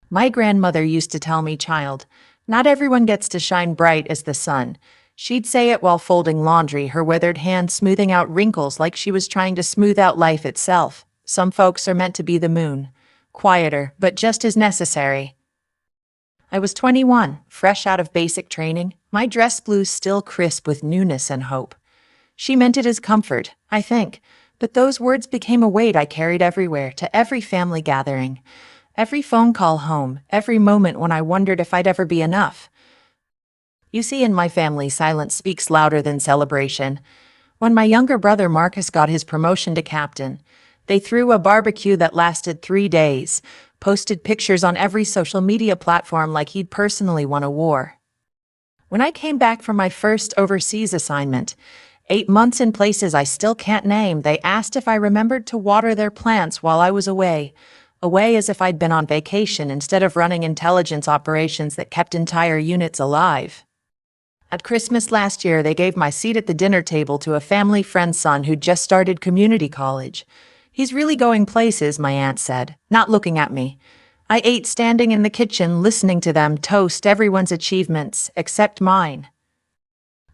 My grandmother used to tell me, child, not everyone gets to shine bright as the sun. She'd say it while folding laundry, her withered hand smoothing out wrinkles like she was trying to smooth out life itself. Some folks are meant to be the moon. Quieter, but just as necessary. I was 21, fresh out of basic training, my dress blue still crisp with newness and hope. She meant it as comfort, I think, but those words became a weight I carried everywhere, to every family gathering, every phone call home, every moment when I wondered if I'd ever be enough. You see, in my family, silence speaks louder than celebration. When my younger brother Marcus got his promotion to captain, they threw a barbecue that lasted 3 days, posted pictures on every social media platform like he'd personally won a war. When I came back from my first overseas assignment, 8 months in places I still can't name, they asked if I remembered to water their plants while I was away as if I'd been on vacation instead of running intelligence operations that kept entire units alive. At Christmas last year, they gave my seat at the dinner table to a family friend's son who'd just started community college. He's really going places, my aunt said, not looking at me. I ate standing in the kitchen, listening to them toast everyone's achievements, except mine.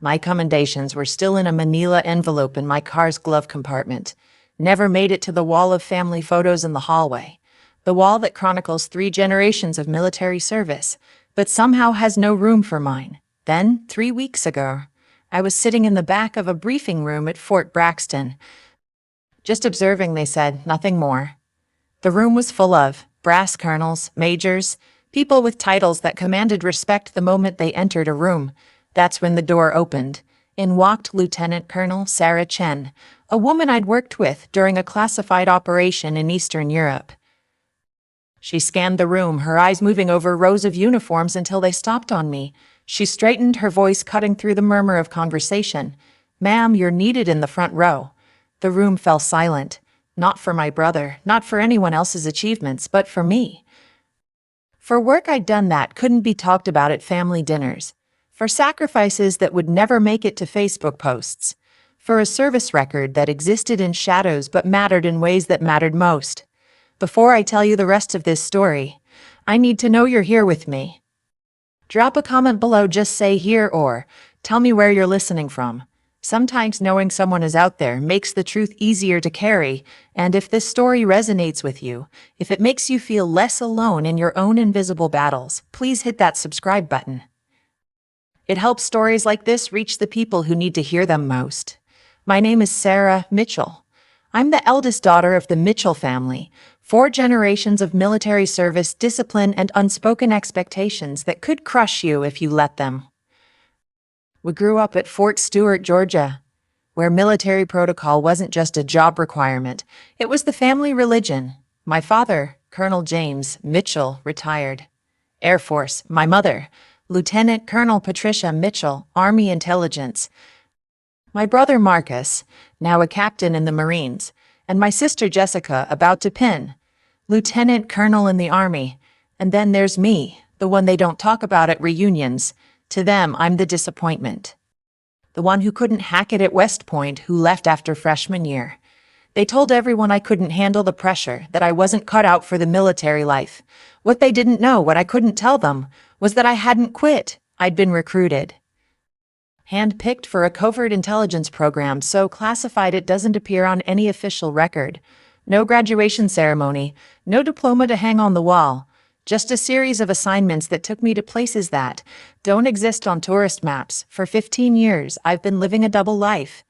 My commendations were still in a manila envelope in my car's glove compartment. Never made it to the wall of family photos in the hallway. The wall that chronicles 3 generations of military service, but somehow has no room for mine. Then, 3 weeks ago, I was sitting in the back of a briefing room at Fort Braxton. Just observing, they said, nothing more. The room was full of brass colonels, majors, people with titles that commanded respect the moment they entered a room. That's when the door opened. In walked Lieutenant Colonel Sarah Chen, a woman I'd worked with during a classified operation in Eastern Europe. She scanned the room, her eyes moving over rows of uniforms until they stopped on me. She straightened, her voice cutting through the murmur of conversation. "Ma'am, you're needed in the front row." The room fell silent. Not for my brother, not for anyone else's achievements, but for me. For work I'd done that couldn't be talked about at family dinners. For sacrifices that would never make it to Facebook posts. For a service record that existed in shadows but mattered in ways that mattered most. Before I tell you the rest of this story, I need to know you're here with me. Drop a comment below, just say here or tell me where you're listening from. Sometimes knowing someone is out there makes the truth easier to carry, and if this story resonates with you, if it makes you feel less alone in your own invisible battles, please hit that subscribe button. It helps stories like this reach the people who need to hear them most. My name is Sarah Mitchell. I'm the eldest daughter of the Mitchell family, 4 generations of military service, discipline, and unspoken expectations that could crush you if you let them. We grew up at Fort Stewart, Georgia, where military protocol wasn't just a job requirement, it was the family religion. My father, Colonel James Mitchell, retired Air Force. My mother, Lieutenant Colonel Patricia Mitchell, Army Intelligence. My brother Marcus, now a captain in the Marines, and my sister Jessica, about to pin Lieutenant Colonel in the Army. And then there's me, the one they don't talk about at reunions. To them, I'm the disappointment. The one who couldn't hack it at West Point, who left after freshman year. They told everyone I couldn't handle the pressure, that I wasn't cut out for the military life. What they didn't know, what I couldn't tell them, was that I hadn't quit. I'd been recruited. Hand-picked for a covert intelligence program so classified it doesn't appear on any official record. No graduation ceremony, no diploma to hang on the wall. Just a series of assignments that took me to places that don't exist on tourist maps. For 15 years, I've been living a double life.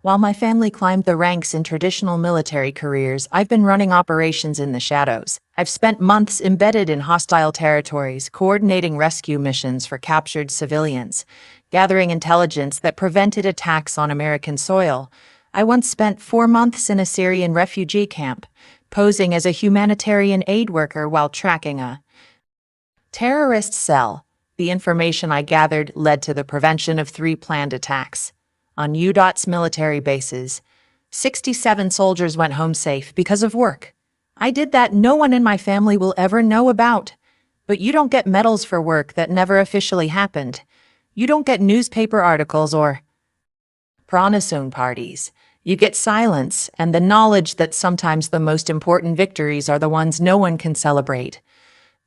While my family climbed the ranks in traditional military careers, I've been running operations in the shadows. I've spent months embedded in hostile territories, coordinating rescue missions for captured civilians, gathering intelligence that prevented attacks on American soil. I once spent 4 months in a Syrian refugee camp, posing as a humanitarian aid worker while tracking a terrorist cell. The information I gathered led to the prevention of 3 planned attacks on UDOT's military bases. 67 soldiers went home safe because of work. I did that no one in my family will ever know about. But you don't get medals for work that never officially happened. You don't get newspaper articles or pronosun parties. You get silence and the knowledge that sometimes the most important victories are the ones no one can celebrate.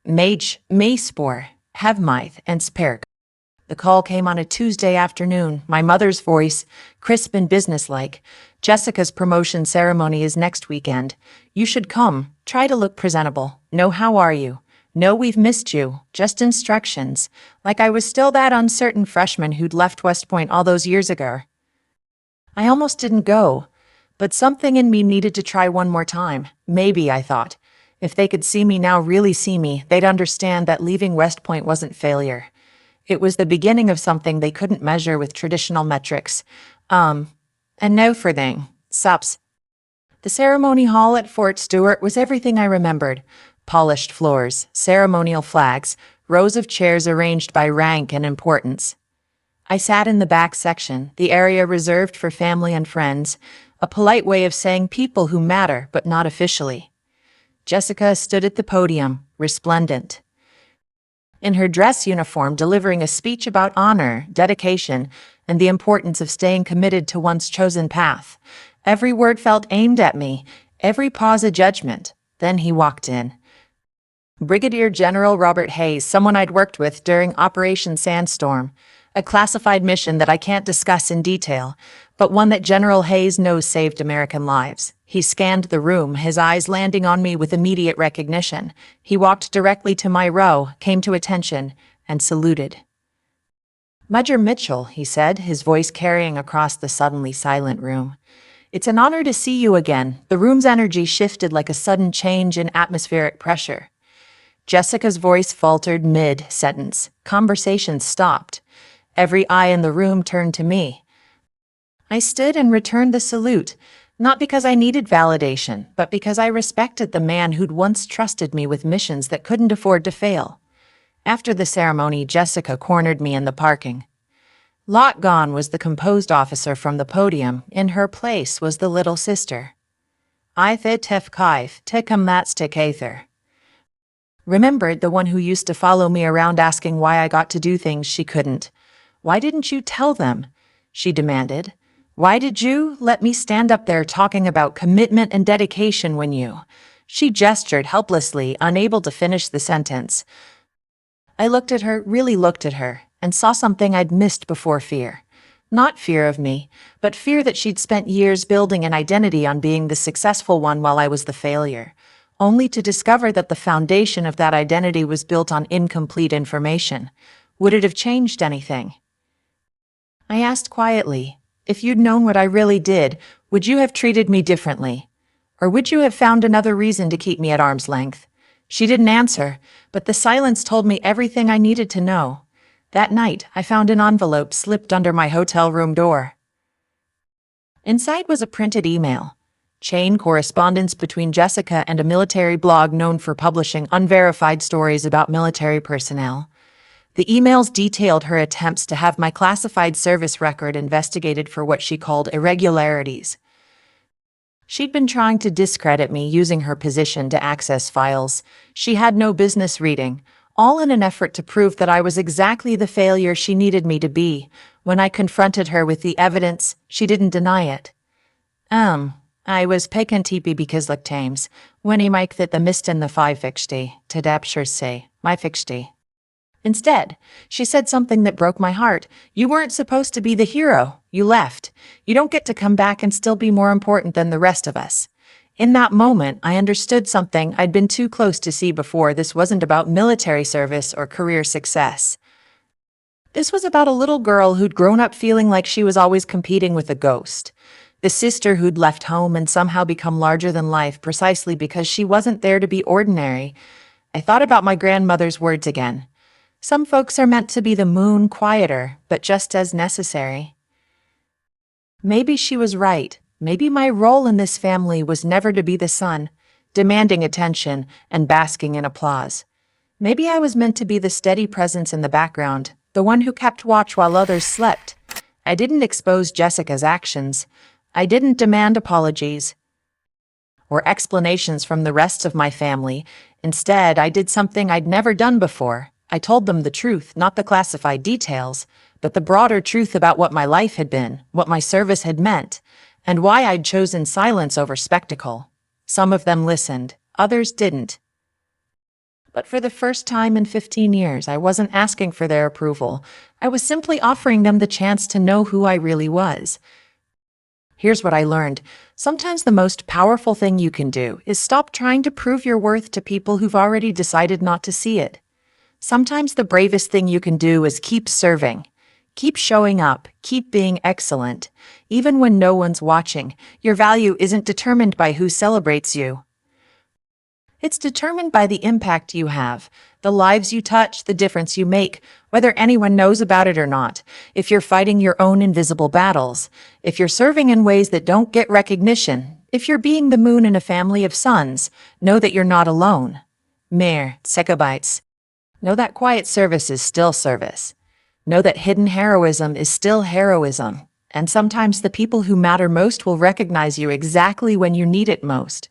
Mage, Mayspor, Hevmythe, and Sperk. The call came on a Tuesday afternoon, my mother's voice, crisp and businesslike. Jessica's promotion ceremony is next weekend. You should come. Try to look presentable. No, how are you? No, we've missed you. Just instructions. Like I was still that uncertain freshman who'd left West Point all those years ago. I almost didn't go, but something in me needed to try one more time. Maybe, I thought. If they could see me now, really see me, they'd understand that leaving West Point wasn't failure. It was the beginning of something they couldn't measure with traditional metrics. And now for thing. Sups. The ceremony hall at Fort Stewart was everything I remembered. Polished floors, ceremonial flags, rows of chairs arranged by rank and importance. I sat in the back section, the area reserved for family and friends, a polite way of saying people who matter, but not officially. Jessica stood at the podium, resplendent. In her dress uniform, delivering a speech about honor, dedication, and the importance of staying committed to one's chosen path. Every word felt aimed at me, every pause a judgment. Then he walked in. Brigadier General Robert Hayes, someone I'd worked with during Operation Sandstorm, a classified mission that I can't discuss in detail, but one that General Hayes knows saved American lives. He scanned the room, his eyes landing on me with immediate recognition. He walked directly to my row, came to attention, and saluted. Major Mitchell, he said, his voice carrying across the suddenly silent room. It's an honor to see you again. The room's energy shifted like a sudden change in atmospheric pressure. Jessica's voice faltered mid-sentence. Conversation stopped. Every eye in the room turned to me. I stood and returned the salute, not because I needed validation, but because I respected the man who'd once trusted me with missions that couldn't afford to fail. After the ceremony, Jessica cornered me in the parking. Lot gone was the composed officer from the podium. In her place was the little sister. I the tef kaif, tekam that's tekather. Remembered the one who used to follow me around asking why I got to do things she couldn't. Why didn't you tell them? She demanded. Why did you let me stand up there talking about commitment and dedication when you... She gestured helplessly, unable to finish the sentence. I looked at her, really looked at her, and saw something I'd missed before: fear. Not fear of me, but fear that she'd spent years building an identity on being the successful one while I was the failure, only to discover that the foundation of that identity was built on incomplete information. Would it have changed anything? I asked quietly, if you'd known what I really did, would you have treated me differently? Or would you have found another reason to keep me at arm's length? She didn't answer, but the silence told me everything I needed to know. That night, I found an envelope slipped under my hotel room door. Inside was a printed email. Chain correspondence between Jessica and a military blog known for publishing unverified stories about military personnel. The emails detailed her attempts to have my classified service record investigated for what she called irregularities. She'd been trying to discredit me using her position to access files she had no business reading, all in an effort to prove that I was exactly the failure she needed me to be. When I confronted her with the evidence, she didn't deny it. I was pekantipi because like Thames, when he mike that the mist in the five fixty, to dapshire say, my fixty. Instead, she said something that broke my heart. You weren't supposed to be the hero. You left. You don't get to come back and still be more important than the rest of us. In that moment, I understood something I'd been too close to see before. This wasn't about military service or career success. This was about a little girl who'd grown up feeling like she was always competing with a ghost. The sister who'd left home and somehow become larger than life precisely because she wasn't there to be ordinary. I thought about my grandmother's words again. Some folks are meant to be the moon, quieter, but just as necessary. Maybe she was right. Maybe my role in this family was never to be the sun, demanding attention and basking in applause. Maybe I was meant to be the steady presence in the background, the one who kept watch while others slept. I didn't expose Jessica's actions. I didn't demand apologies or explanations from the rest of my family. Instead, I did something I'd never done before. I told them the truth, not the classified details, but the broader truth about what my life had been, what my service had meant, and why I'd chosen silence over spectacle. Some of them listened, others didn't. But for the first time in 15 years, I wasn't asking for their approval. I was simply offering them the chance to know who I really was. Here's what I learned. Sometimes the most powerful thing you can do is stop trying to prove your worth to people who've already decided not to see it. Sometimes the bravest thing you can do is keep serving. Keep showing up, keep being excellent. Even when no one's watching, your value isn't determined by who celebrates you. It's determined by the impact you have, the lives you touch, the difference you make, whether anyone knows about it or not. If you're fighting your own invisible battles, if you're serving in ways that don't get recognition, if you're being the moon in a family of suns, know that you're not alone. Mer, Sekabites. Know that quiet service is still service. Know that hidden heroism is still heroism. And sometimes the people who matter most will recognize you exactly when you need it most.